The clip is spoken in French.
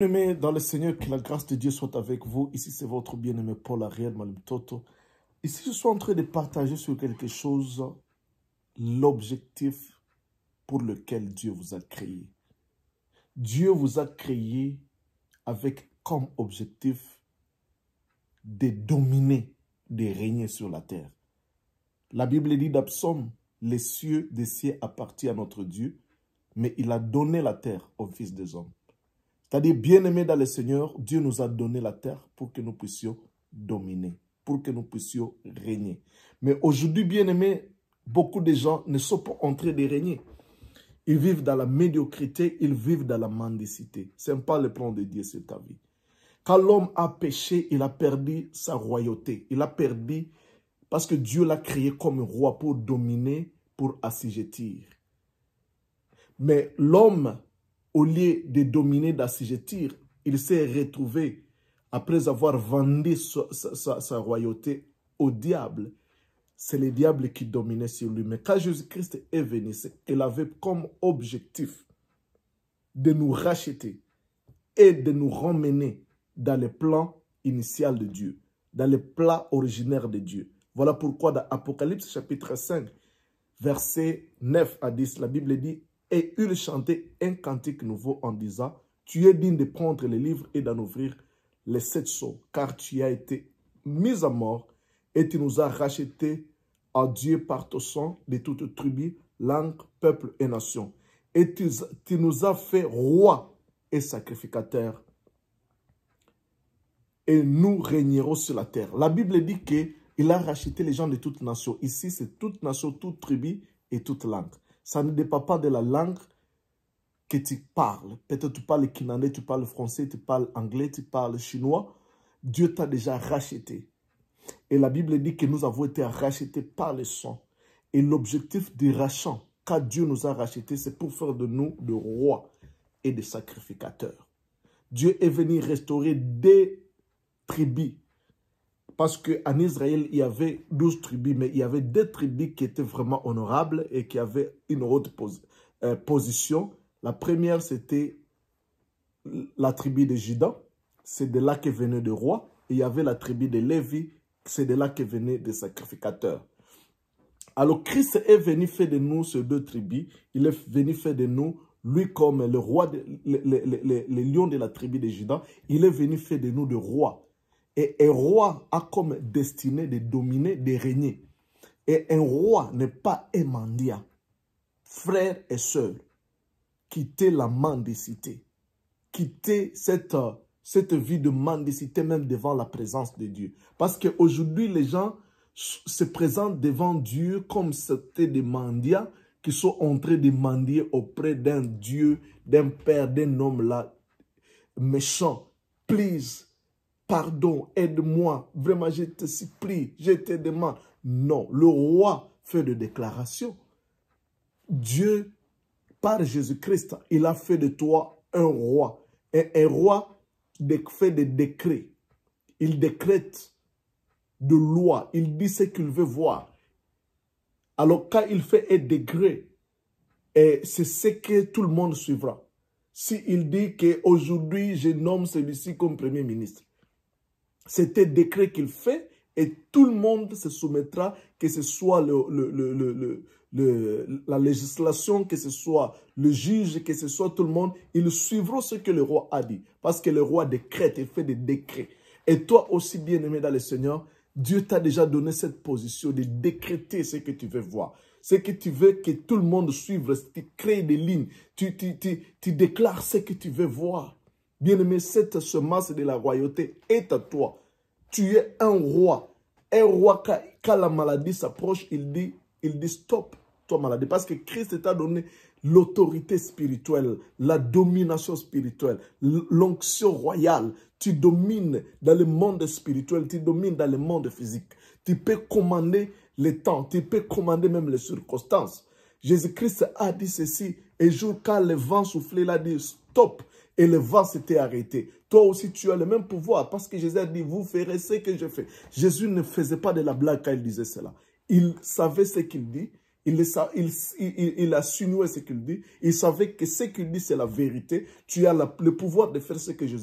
Bien-aimés dans le Seigneur, que la grâce de Dieu soit avec vous. Ici, c'est votre bien-aimé Paul Ariel Malimtoto. Ici, je suis en train de partager sur quelque chose, l'objectif pour lequel Dieu vous a créé. Dieu vous a créé avec comme objectif de dominer, de régner sur la terre. La Bible dit dans Psaume, les cieux des cieux appartiennent à notre Dieu, mais il a donné la terre aux fils des hommes. C'est-à-dire, bien-aimés dans le Seigneur, Dieu nous a donné la terre pour que nous puissions dominer, pour que nous puissions régner. Mais aujourd'hui, bien-aimés, beaucoup de gens ne sont pas en train de régner. Ils vivent dans la médiocrité, ils vivent dans la mendicité. Ce n'est pas le plan de Dieu sur ta vie. Quand l'homme a péché, il a perdu sa royauté. Il a perdu parce que Dieu l'a créé comme roi pour dominer, pour assujettir. Mais l'homme, au lieu de dominer, d'assujettir, il s'est retrouvé, après avoir vendu sa royauté au diable. C'est le diable qui dominait sur lui. Mais quand Jésus-Christ est venu, il avait comme objectif de nous racheter et de nous ramener dans le plan initial de Dieu, dans le plan originaire de Dieu. Voilà pourquoi dans Apocalypse chapitre 5, versets 9 à 10, la Bible dit: et il chantait un cantique nouveau en disant: tu es digne de prendre les livres et d'en ouvrir les 7 sceaux, car tu as été mis à mort et tu nous as rachetés à Dieu par ton sang de toute tribu, langue, peuple et nation. Et tu nous as fait rois et sacrificateurs. Et nous régnerons sur la terre. La Bible dit qu'il a racheté les gens de toute nation. Ici, c'est toute nation, toute tribu et toute langue. Ça ne dépend pas de la langue que tu parles. Peut-être tu parles kinandais, tu parles français, tu parles anglais, tu parles chinois. Dieu t'a déjà racheté. Et la Bible dit que nous avons été rachetés par le sang. Et l'objectif du rachat, quand Dieu nous a rachetés, c'est pour faire de nous des rois et des sacrificateurs. Dieu est venu restaurer des tribus. Parce qu'en Israël, il y avait 12 tribus, mais il y avait 2 tribus qui étaient vraiment honorables et qui avaient une haute position. La première, c'était la tribu de Juda. C'est de là que venaient des rois. Et il y avait la tribu de Lévi. C'est de là que venaient des sacrificateurs. Alors, Christ est venu faire de nous ces 2 tribus. Il est venu faire de nous, lui comme le roi, le lion de la tribu de Juda. Il est venu faire de nous des rois. Et un roi a comme destinée de dominer, de régner. Et un roi n'est pas un mendiant. Frères et sœurs, quittez la mendicité. Quittez cette vie de mendicité même devant la présence de Dieu. Parce qu'aujourd'hui, les gens se présentent devant Dieu comme c'était des mendiants qui sont en train de mendier auprès d'un Dieu, d'un Père, d'un homme là, méchant. Please. Pardon, aide-moi, vraiment je te supplie, je te demande. Non, le roi fait des déclarations. Dieu, par Jésus-Christ, il a fait de toi un roi. Et un roi fait des décrets. Il décrète de loi, il dit ce qu'il veut voir. Alors quand il fait un décret, c'est ce que tout le monde suivra. S'il dit qu'aujourd'hui je nomme celui-ci comme Premier ministre, c'est un décret qu'il fait et tout le monde se soumettra, que ce soit la législation, que ce soit le juge, que ce soit tout le monde, ils suivront ce que le roi a dit. Parce que le roi décrète, il fait des décrets. Et toi aussi, bien-aimé dans le Seigneur, Dieu t'a déjà donné cette position de décréter ce que tu veux voir. Ce que tu veux que tout le monde suive, tu crées des lignes, tu déclares ce que tu veux voir. Bien-aimé, cette semence de la royauté est à toi. Tu es un roi. Un roi, quand la maladie s'approche, il dit stop, toi maladie. Parce que Christ t'a donné l'autorité spirituelle, la domination spirituelle, l'onction royale. Tu domines dans le monde spirituel, tu domines dans le monde physique. Tu peux commander les temps, tu peux commander même les circonstances. Jésus-Christ a dit ceci, et jour quand le vent soufflait, il a dit stop. Et le vent s'était arrêté. Toi aussi, tu as le même pouvoir. Parce que Jésus a dit, vous ferez ce que je fais. Jésus ne faisait pas de la blague quand il disait cela. Il savait ce qu'il dit. Il a sinué ce qu'il dit. Il savait que ce qu'il dit, c'est la vérité. Tu as le pouvoir de faire ce que Jésus a